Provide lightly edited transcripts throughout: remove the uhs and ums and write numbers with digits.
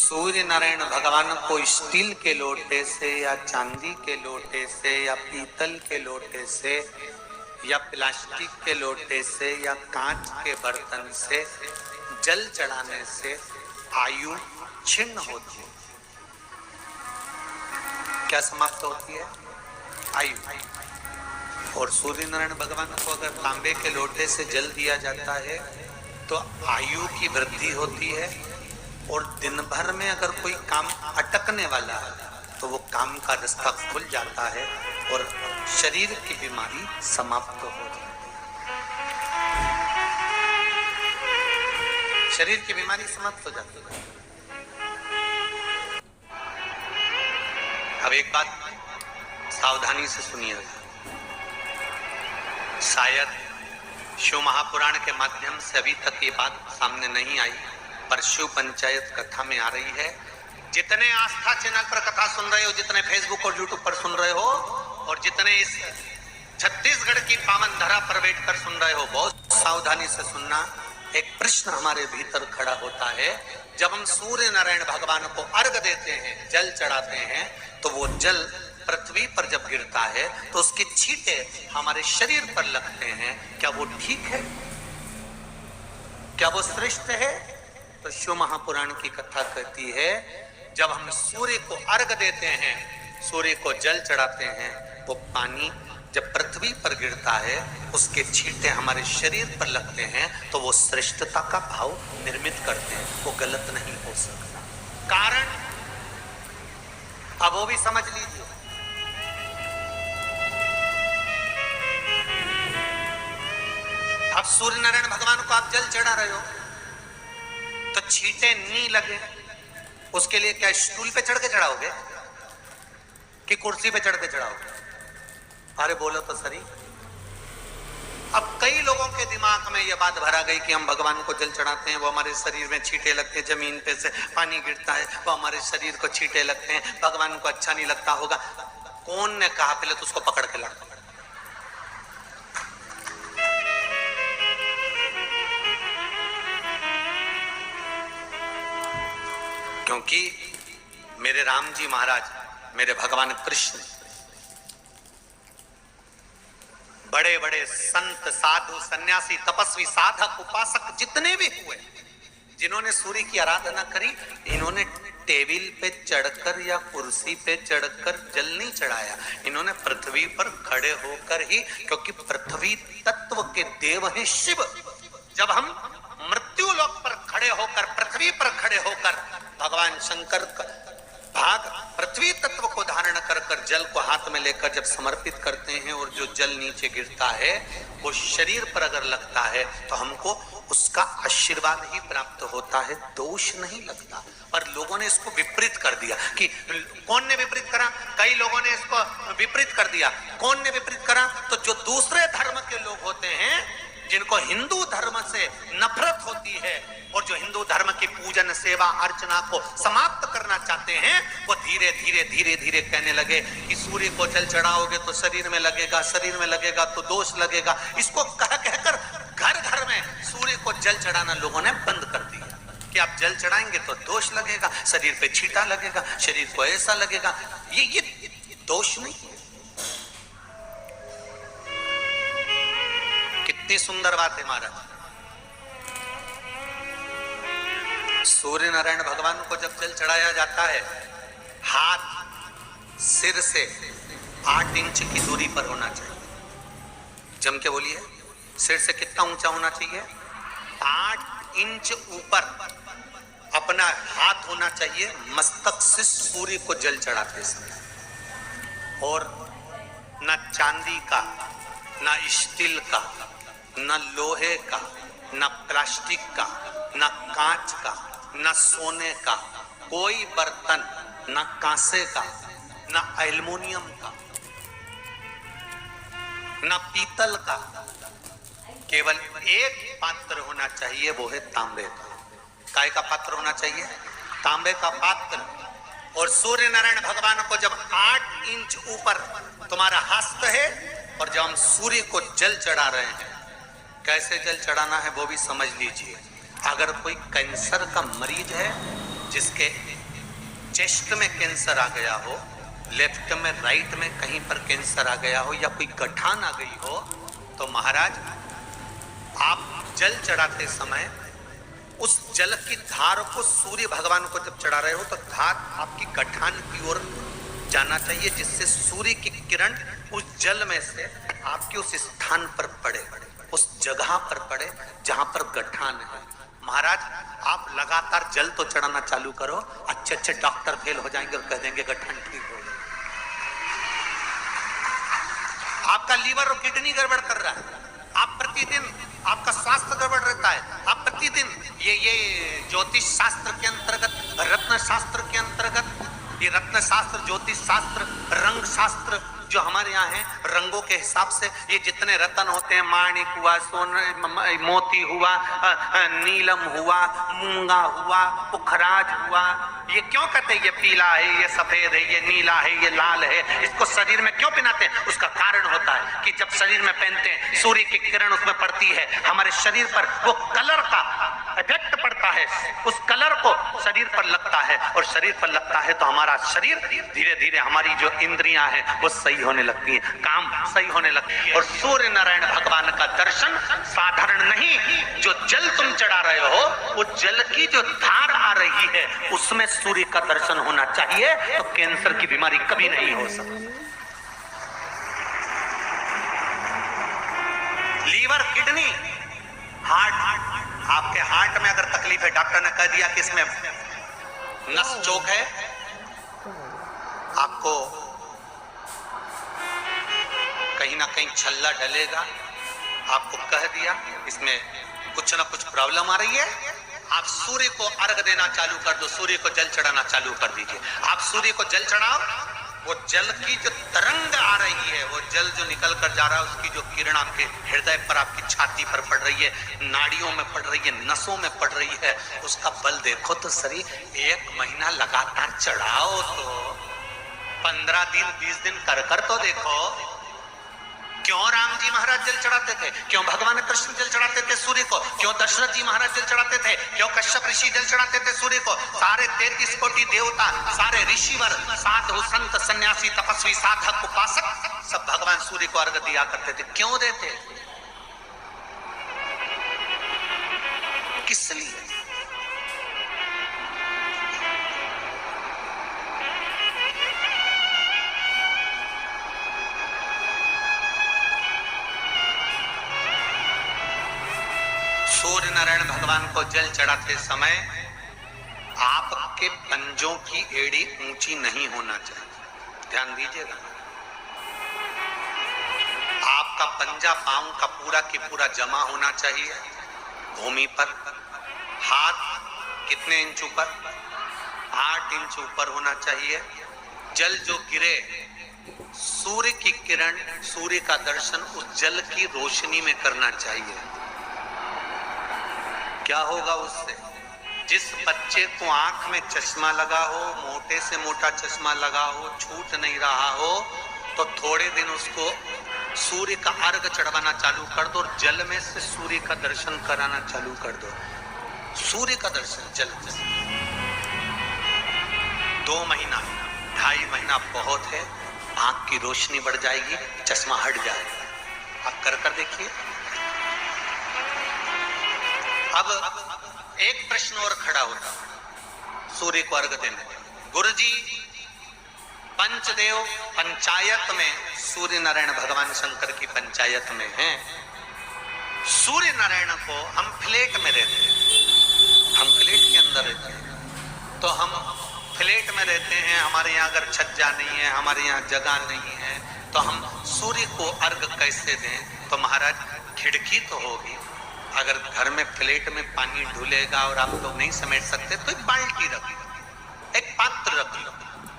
सूर्य नारायण भगवान को स्टील के लोटे से या चांदी के लोटे से या पीतल के लोटे से या प्लास्टिक के लोटे से या कांच के बर्तन से जल चढ़ाने से आयु छिन्न होती है। क्या समाप्त होती है? आयु। और सूर्य नारायण भगवान को अगर तांबे के लोटे से जल दिया जाता है तो आयु की वृद्धि होती है, और दिन भर में अगर कोई काम अटकने वाला है तो वो काम का रास्ता खुल जाता है और शरीर की बीमारी समाप्त हो जाती है। शरीर की बीमारी समाप्त हो जाती है। अब एक बात सावधानी से सुनिएगा, शायद शिव महापुराण के माध्यम से अभी तक ये बात सामने नहीं आई, पर शिव पंचायत कथा में आ रही है। जितने आस्था चैनल पर कथा सुन रहे हो, जितने फेसबुक और यूट्यूब पर सुन रहे हो, और जितने इस छत्तीसगढ़ की पावन धरा पर बैठकर सुन रहे हो, बहुत सावधानी से सुनना। एक प्रश्न हमारे भीतर खड़ा होता है, जब हम सूर्य नारायण भगवान को अर्घ देते हैं, जल चढ़ाते हैं, तो वो जल पृथ्वी पर जब गिरता है तो उसके छींटे हमारे शरीर पर लगते हैं। क्या वो ठीक है? क्या वो श्रेष्ठ है? तो शिव महापुराण की कथा कहती है, जब हम सूर्य को अर्घ देते हैं, सूर्य को जल चढ़ाते हैं, वो पानी जब पृथ्वी पर गिरता है, उसके छींटे हमारे शरीर पर लगते हैं, तो वो श्रेष्ठता का भाव निर्मित करते हैं। वो गलत नहीं हो सकता। कारण अब वो भी समझ लीजिए। अब सूर्य नारायण भगवान को आप जल चढ़ा रहे हो तो छींटे नहीं लगे, उसके लिए क्या स्टूल पे चढ़ के चढ़ाओगे कि कुर्सी पे चढ़ के चढ़ाओगे? अरे बोलो तो सही। अब कई लोगों के दिमाग में यह बात भरा गई कि हम भगवान को जल चढ़ाते हैं, वो हमारे शरीर में छींटे लगते हैं, जमीन पे से पानी गिरता है, वो हमारे शरीर को छींटे लगते हैं, भगवान को अच्छा नहीं लगता होगा। कौन ने कहा? पहले तो उसको पकड़ के ला। क्योंकि मेरे राम जी महाराज, मेरे भगवान कृष्ण, बड़े बड़े संत, साधु, सन्यासी, तपस्वी, साधक, उपासक जितने भी हुए, जिन्होंने सूर्य की आराधना करी, इन्होंने टेबल पे चढ़कर या कुर्सी पे चढ़कर जल नहीं चढ़ाया। इन्होंने पृथ्वी पर खड़े होकर ही, क्योंकि पृथ्वी तत्व के देव हैं शिव। जब हम मृत्यु लोक पर खड़े होकर, पृथ्वी पर खड़े होकर भगवान शंकर का भाग पृथ्वी तत्व को धारण कर कर जल को हाथ में लेकर जब समर्पित करते हैं, और जो जल नीचे गिरता है वो शरीर पर अगर लगता है तो हमको उसका आशीर्वाद ही प्राप्त होता है, दोष नहीं लगता। पर लोगों ने इसको विपरीत कर दिया। कि कौन ने विपरीत करा? कई लोगों ने इसको विपरीत कर दिया। कौन ने विपरीत करा? तो जो दूसरे धर्म के लोग होते हैं, जिनको हिंदू धर्म से नफरत होती है और जो हिंदू धर्म की पूजन, सेवा, अर्चना को समाप्त करना चाहते हैं, वो धीरे धीरे धीरे धीरे कहने लगे कि सूर्य को जल चढ़ाओगे तो शरीर में लगेगा, शरीर में लगेगा तो दोष लगेगा। इसको कह कहकर घर घर में सूर्य को जल चढ़ाना लोगों ने बंद कर दिया कि आप जल चढ़ाएंगे तो दोष लगेगा, शरीर पे छींटा लगेगा, शरीर को ऐसा लगेगा। ये दोष नहीं। कितनी सुंदर बात है महाराज। सूर्य नारायण भगवान को जब जल चढ़ाया जाता है, हाथ सिर से 8 इंच की दूरी पर होना चाहिए। जम के बोलिए, सिर से कितना ऊंचा होना चाहिए? 8 इंच ऊपर अपना हाथ होना चाहिए मस्तक से सूर्य को जल चढ़ाते समय। और न चांदी का, न स्टील का, न लोहे का, न प्लास्टिक का, न कांच का, न सोने का कोई बर्तन, न कांसे का, न एल्युमिनियम का, न पीतल का, केवल एक पात्र होना चाहिए, वो है तांबे का। काय का पात्र होना चाहिए? तांबे का पात्र। और सूर्य नारायण भगवान को जब 8 इंच ऊपर तुम्हारा हस्त है, और जब हम सूर्य को जल चढ़ा रहे हैं, कैसे जल चढ़ाना है वो भी समझ लीजिए। अगर कोई कैंसर का मरीज है जिसके चेस्ट में कैंसर आ गया हो, लेफ्ट में राइट में कहीं पर कैंसर आ गया हो या कोई गठान आ गई हो, तो महाराज आप जल चढ़ाते समय उस जल की धार को सूर्य भगवान को जब चढ़ा रहे हो तो धार आपकी गठान की ओर जाना चाहिए, जिससे सूर्य की किरण उस जल में से आपके उस स्थान पर पड़े, उस जगह पर पड़े जहां पर गठान है। महाराज आप लगातार जल तो चढ़ाना चालू करो, अच्छे अच्छे डॉक्टर फेल हो जाएंगे और कह देंगे गठान ठीक हो गया। आपका लीवर और किडनी गड़बड़ कर रहा है, आप प्रतिदिन आपका स्वास्थ्य गड़बड़ रहता है, आप प्रतिदिन ये ज्योतिष शास्त्र के अंतर्गत, रत्न शास्त्र के अंतर्गत, ये रत्न शास्त्र, ज्योतिष शास्त्र, रंग शास्त्र जो हमारे यहाँ है, रंगों के हिसाब से ये जितने रत्न होते हैं, माणिक हुआ, सोना, मोती हुआ, नीलम हुआ, मूंगा हुआ, पुखराज हुआ, ये क्यों कहते हैं ये पीला है, ये सफेद है, ये नीला है, ये लाल है, इसको शरीर में क्यों पहनाते हैं? उसका कारण होता है कि जब शरीर में पहनते हैं सूर्य की किरण उसमें पड़ती है, हमारे शरीर पर वो कलर का इफेक्ट पड़ता है, उस कलर को शरीर पर लगता है, और शरीर पर लगता है तो हमारा शरीर धीरे धीरे, हमारी जो इंद्रियां हैं वो सही होने लगती है, काम सही होने लगती है। और सूर्य नारायण भगवान का दर्शन साधारण नहीं, जो जल तुम चढ़ा रहे हो वो जल की जो धार आ रही है उसमें सूर्य का दर्शन होना चाहिए, तो कैंसर की बीमारी कभी नहीं हो सकती। लीवर, किडनी, हार्ट, आपके हार्ट में अगर तकलीफ है, डॉक्टर ने कह दिया कि इसमें नस चौक है, आपको कहीं ना कहीं छल्ला डलेगा, आपको कह दिया इसमें कुछ ना कुछ प्रॉब्लम आ रही है, आप सूर्य को अर्घ देना चालू कर दो, सूर्य को जल चढ़ाना चालू कर दीजिए। आप सूर्य को जल चढ़ाओ, वो जल की जो तरंग आ रही है, वो जल जो निकल कर जा रहा है, उसकी जो किरण आपके हृदय पर, आपकी छाती पर पड़ रही है, नाड़ियों में पड़ रही है, नसों में पड़ रही है, उसका बल देखो तो सही। 1 महीना लगातार चढ़ाओ तो 15 दिन 20 दिन कर तो देखो। क्यों राम जी महाराज जल चढ़ाते थे, क्यों भगवान कृष्ण जल चढ़ाते थे सूर्य को, क्यों दशरथ जी महाराज जल चढ़ाते थे, क्यों कश्यप ऋषि जल चढ़ाते थे सूर्य को, सारे 33 कोटि देवता, सारे ऋषिवर, साधु संत सन्यासी तपस्वी साधक उपासक सब भगवान सूर्य को अर्घ दिया करते थे। क्यों देते, किस लिए? सूर्य नारायण भगवान को जल चढ़ाते समय आपके पंजों की एड़ी ऊंची नहीं होना चाहिए, ध्यान दीजिएगा। आपका पंजा पांव का पूरा की पूरा जमा होना चाहिए भूमि पर। हाथ कितने इंच ऊपर? 8 इंच ऊपर होना चाहिए। जल जो गिरे, सूर्य की किरण, सूर्य का दर्शन उस जल की रोशनी में करना चाहिए। क्या होगा उससे? जिस बच्चे को आंख में चश्मा लगा हो, मोटे से मोटा चश्मा लगा हो, छूट नहीं रहा हो, तो थोड़े दिन उसको सूर्य का अर्घ चढ़वाना चालू कर दो और जल में से सूर्य का दर्शन कराना चालू कर दो। सूर्य का दर्शन जल में 2 महीना 2.5 महीना बहुत है, आंख की रोशनी बढ़ जाएगी, चश्मा हट जाएगा। आप कर देखिए। अब एक प्रश्न और खड़ा होता सूर्य को अर्घ देने। गुरुजी, पंचदेव पंचायत में सूर्य नारायण भगवान शंकर की पंचायत में हैं। सूर्य नारायण को हम फ्लैट में रहते हैं, हम फ्लैट के अंदर रहते हैं, तो हम फ्लैट में रहते हैं, हमारे यहाँ अगर छज्जा नहीं है, हमारे यहाँ जगह नहीं है, तो हम सूर्य को अर्घ कैसे दें? तो महाराज खिड़की तो होगी, अगर घर में फ्लैट में पानी ढुलेगा और आप लोग नहीं समेट सकते तो एक बाल्टी रख लो, एक पात्र रख लो,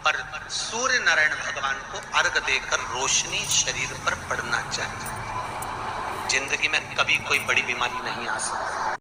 पर सूर्य नारायण भगवान को अर्घ देकर रोशनी शरीर पर पड़ना चाहिए। जिंदगी में कभी कोई बड़ी बीमारी नहीं आ सकती।